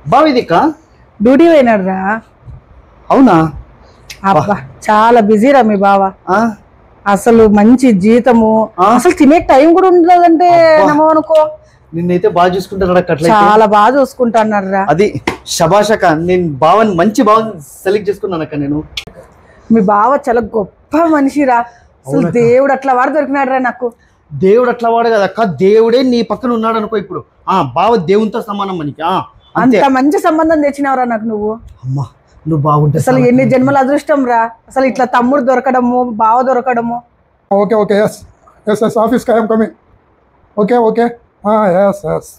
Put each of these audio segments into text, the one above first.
బావిదిక్క duty పోయినాడు రా. అవునా? అబ్బా చాలా బిజీరా మీ బావ. అసలు మంచి జీతము, అసలు తినే టైం కూడా ఉండదంటే నమ్మనుకో. నిన్నైతే బాగా చూసుకుంటాడు, చాలా బాగా చూసుకుంటాడు రా. అది శభాషక. నేను బావని మంచి బావని సెలెక్ట్ చేసుకున్నానక్క. నేను మీ బావ చాలా గొప్ప మనిషిరా. అసలు దేవుడు అట్లా వాడు దొరికినాడు రా నాకు. దేవుడు అట్లా వాడు కదక్క, దేవుడే నీ పక్కన ఉన్నాడు అనుకో. ఇప్పుడు బావ దేవునితో సమానం మనకి. అంత మంచి సంబంధం తెచ్చినావురా నాకు నువ్వు. అమ్మా నువ్వు బాగుంటే అసలు ఎన్ని జన్మల అదృష్టం రా. అసలు ఇట్లా తమ్ముడు దొరకడము, బావ దొరకడము. Okay okay yes yes yes office I'm coming. Okay okay yes yes.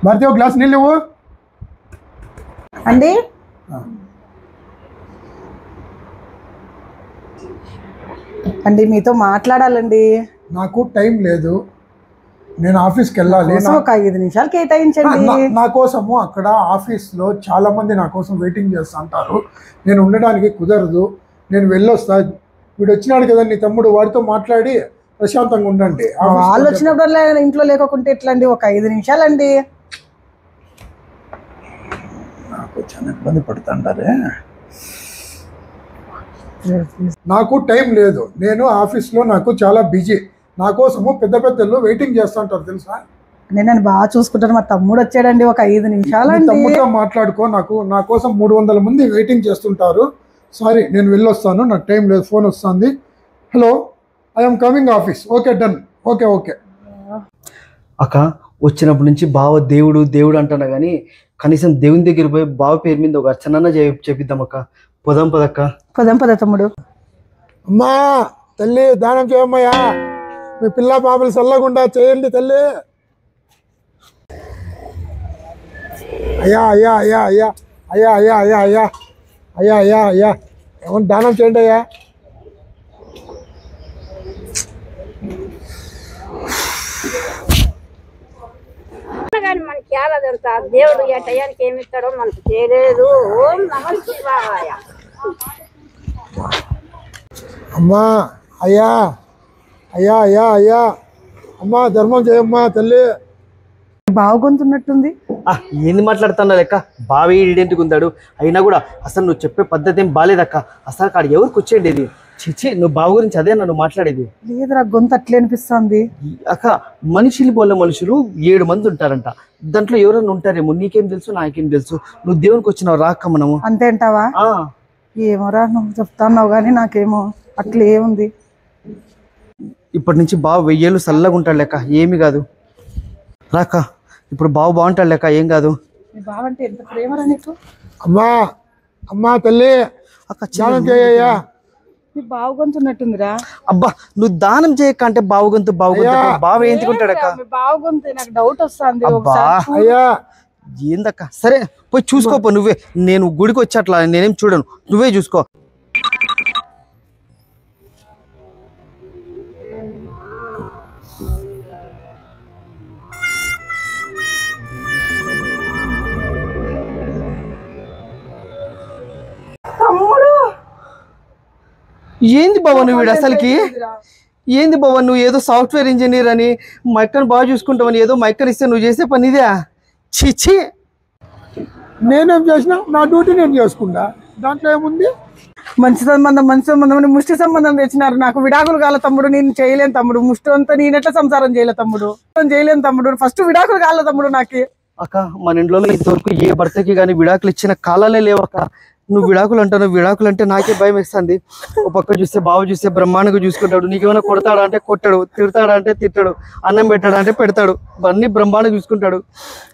Bharathi ఒక గ్లాస్ నీళ్ళు ఇవ్వు. అండి అండి మీతో మాట్లాడాలండి. నాకు టైం లేదు, నేను ఆఫీస్కి వెళ్ళాలి. ఒక 5 నిమిషాలు కేటాయించండి. నా కోసము అక్కడ ఆఫీస్లో చాలా మంది నా కోసం వెయిటింగ్ చేస్తూ ఉంటారు. నేను ఉండడానికి కుదరదు, నేను వెళ్ళొస్తా. వీడు వచ్చినాడు కదా నీ తమ్ముడు, వాడితో మాట్లాడి ప్రశాంతంగా ఉండండి. వాళ్ళు వచ్చినప్పుడు ఇంట్లో లేకుంటే ఎట్లండి? ఒక 5 నిమిషాలండి. నాకు చాలా ఇబ్బంది పడుతుంటారే. నాకు టైం లేదు, నేను ఆఫీస్లో నాకు చాలా బిజీ. నా కోసము పెద్ద పెద్దలు వెయిటింగ్ చేస్తుంటారు తెలుసా. నేను బాగా చూసుకుంటాను. మా తమ్ముడు వచ్చాడండి, ఒక 5 నిమిషాలు. తమ్ముడుతో మాట్లాడుకో. నా కోసం 300 మంది వెయిటింగ్ చేస్తుంటారు. సారీ నేను వెళ్ళొస్తాను, నాకు టైం లేదు, ఫోన్ వస్తుంది. Hello I'm coming office. Okay done. Okay okay అక్క. వచ్చినప్పటి నుంచి బావ దేవుడు దేవుడు అంటున్నా కానీ కనీసం దేవుని దగ్గర పోయి బావ పేరు మీద ఒక అర్చన చేపిద్దాం అక్క. పొదం పదక్క. పొదం పద తమ్ముడు. అమ్మా తల్లి దానం చేయమ్మయ్యా, మీ పిల్ల పాపలు చల్లకుండా చేయండి తల్లి. అయ్యా అయ్యా అయ్యా అయ్యా అయ్యా అయ్యా అయ్యా అయ్యా అయ్యా అయ్యా అయ్యా ఏమన్నా దానం చేయండి అయ్యా. మనకి ఎలా తెలుసా దేవుడు ఏ టయానికి ఏమి ఇస్తాడో మనకు తెలియదు. ఓం నమః శివాయ. అమ్మా అయ్యా అయ్యా అయ్యా అయ్యా అమ్మా ధర్మం చేయమ్మా తల్లి. బాగుంటున్నట్టుంది. ఏంది మాట్లాడుతున్నా లెక్క. బావి ఈడెంట్కి ఉందాడు అయినా కూడా అసలు నువ్వు చెప్పే పద్ధతి ఏం బాగాలేదక్క. అసలు కాడు ఎవరికి వచ్చేయండి ఇది. చిచ్చి నువ్వు బావ గురించి అదే నన్ను మాట్లాడేది. లేదురా, గొంతు అట్లే అనిపిస్తుంది అక్క. మనుషులు పోలే మనుషులు 7 మంది ఉంటారంట. దాంట్లో ఎవరైనా ఉంటారేమో. నీకేం తెలుసు, నాకేం తెలుసు. నువ్వు దేవునికి వచ్చినావు రాక్క. మనము అంతే అంటావా? ఏమోరా నువ్వు చెప్తాన్నావు కానీ నాకేమో అట్లే ఉంది. ఇప్పటి నుంచి బావ 1000 ఏళ్ళు చల్లగా ఉంటాడు లెక్క, ఏమి కాదు రాక్క. ఇప్పుడు బావ బాగుంటాడు లెక్క, ఏం కాదు. బావంటే ఎంత ప్రేమరా నీకు. అమ్మా అమ్మా తల్లి అక్క దానం చేయయ్యా. బాగుంటున్నట్టుందిరా. అబ్బా నువ్వు దానం చేయక అంటే బావుగొంతు బావ ఏంటికుంటాడక్క. బాగుంది, నాకు డౌట్ వస్తుంది. అయ్యా ఏందక్క. సరే పోయి చూసుకోపో నువ్వే. నేను గుడికి వచ్చేట్లా నేనేం చూడను, నువ్వే చూసుకో. ఏంది బావ నువ్వు వీడు అసలుకి? ఏంది బావ నువ్వు ఏదో సాఫ్ట్వేర్ ఇంజనీర్ అని మా అక్కని బాగా చూసుకుంటావని ఏదో మా అక్కని ఇస్తే నువ్వు చేసే పని ఇదే? చిచ్చి. నేనేం చేసినా నా డ్యూటీ నేను చేసుకుంటా, దాంట్లో ఏముంది. మంచి సంబంధం అని ముష్టి సంబంధం తెచ్చినారు. నాకు విడాకులు కాల తమ్ముడు, నేను చేయలేను తమ్ముడు. ముష్టి అంతా నేను ఎట్లా సంసారం చేయలే తమ్ముడు, ఫస్ట్ విడాకులు కాల తమ్ముడు నాకు. అక్క మన ఇంట్లో ఇంతవరకు ఏ భర్తకి కానీ విడాకులు ఇచ్చిన కాలాలే లేవక్క. నువ్వు విడాకులు అంటావు. విడాకులు అంటే నాకే భయం వేస్తుంది. ఒక పక్క చూస్తే బావ చూస్తే బ్రహ్మాండంగా చూసుకుంటాడు. నీకేమైనా కొడతాడా అంటే కొట్టాడు, తిడతాడా అంటే తిట్టాడు, అన్నం పెట్టాడా అంటే పెడతాడు, అన్ని బ్రహ్మాండంగా చూసుకుంటాడు.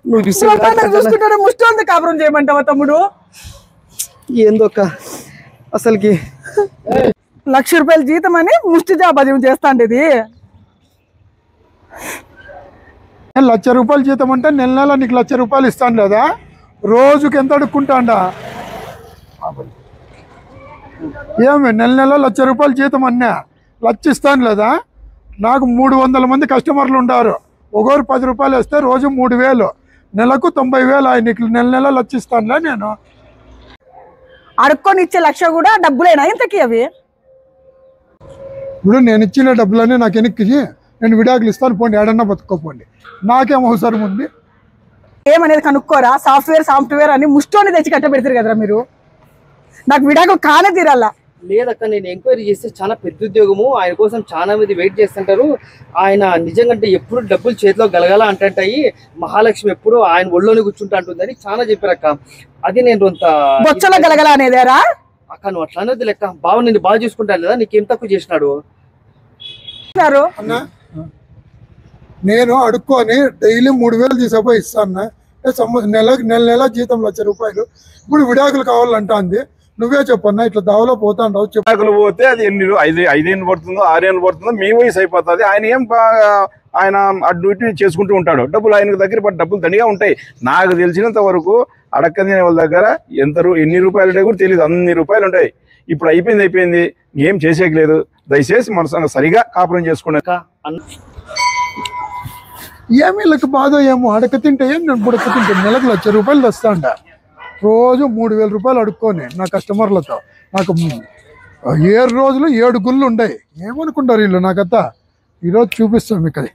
నువ్వు చూస్తే ముష్టి అంతా కాపురం చేయమంటావా తమ్ముడు? ఏందొక్క అసలుకి. 1,00,000 రూపాయల జీతం అని ముష్టి జాబ్ చేస్తాండేది. 1,00,000 రూపాయలు జీతం అంటే నెల నెల నీకు 1,00,000 రూపాయలు ఇస్తాను లేదా? రోజుకి ఎంత అడుక్కుంటాండా? ఏమి నెల నెల 1,00,000 రూపాయలు జీతం అన్నా 1,00,000 ఇస్తాను లేదా? నాకు 300 మంది కస్టమర్లు ఉంటారు. ఒకరు 10 రూపాయలు వేస్తే రోజు 3,000. నెలకు 90,000 నీకు నెల వచ్చిస్తానులే నేను. అడుక్కొని ఇచ్చే 1,00,000 కూడా డబ్బులేనా ఇంతకీ అవి? ఇప్పుడు నేను ఇచ్చిన డబ్బులన్నీ నాకు వెనక్కి నేను విడాకులు ఇస్తాను, పోండి ఏడన్నా బతుక్కోపోండి, నాకేం అవసరం ఉంది? ఏమనేది కనుక్కోరా? సాఫ్ట్వేర్ అని ముష్టోని తెచ్చి కట్టబెడతారు కదరా మీరు. నాకు విడాకులు కానే తీరాలా. లేదక్క, నేను ఎంక్వైరీ చేస్తే చాలా పెద్ద ఉద్యోగము, ఆయన కోసం చాలా మంది వెయిట్ చేస్తుంటారు. ఆయన నిజంగా ఎప్పుడు డబ్బులు చేతిలో గలగల అంటాయి, మహాలక్ష్మి ఎప్పుడు ఆయన ఒళ్ళోనే కూర్చుంటా అంటుందని చాలా చెప్పారక్క. అది నేను కొంత బొచ్చలో గలగల అనేదేరా అక్క. నువ్వు అట్లా అనేది లెక్క, బావ నిన్ను బాగా చూసుకుంటాను లేదా, నీకేం తక్కువ చేసినాడు? అన్న నేను అడుక్కొని డైలీ 3,000 తీసుకుపోయి ఇస్తాను, నెల జీతం 1,00,000 రూపాయలు. ఇప్పుడు విడాకులు కావాలంటా అంది, నువ్వే చెప్పన్నా ఇట్లా దావలో పోతాండవు చెప్పు. విడాకులు పోతే అది 5 పడుతుందో 6 ఏళ్ళు పడుతుందో మీ వయసు అయిపోతుంది. ఆయన ఏం ఆయన అడ్డు ఇటు చేసుకుంటూ ఉంటాడు, డబ్బులు ఆయనకు దగ్గర పడి డబ్బులు దండిగా ఉంటాయి. నాకు తెలిసినంత వరకు అడక్కని వాళ్ళ దగ్గర ఎన్ని రూపాయలు ఉంటాయి కూడా తెలియదు, అన్ని రూపాయలు ఉంటాయి. ఇప్పుడు అయిపోయింది, ఏం చేసేయలేదు. దయచేసి మనసు సరిగా కాపురం చేసుకున్నాక ఏమి వీళ్ళకి బాధ ఏమో, అడక తింటే ఏం నేను బుడక తింటే నెలకు 1,00,000 రూపాయలు తెస్తాండ, రోజు 3,000 రూపాయలు అడుక్కొని నా కస్టమర్లతో. నాకు 7 రోజులు 7 గుళ్ళు ఉన్నాయి. ఏమనుకుంటారు వీళ్ళు నాకత్తా. ఈరోజు చూపిస్తాం మీకు అది.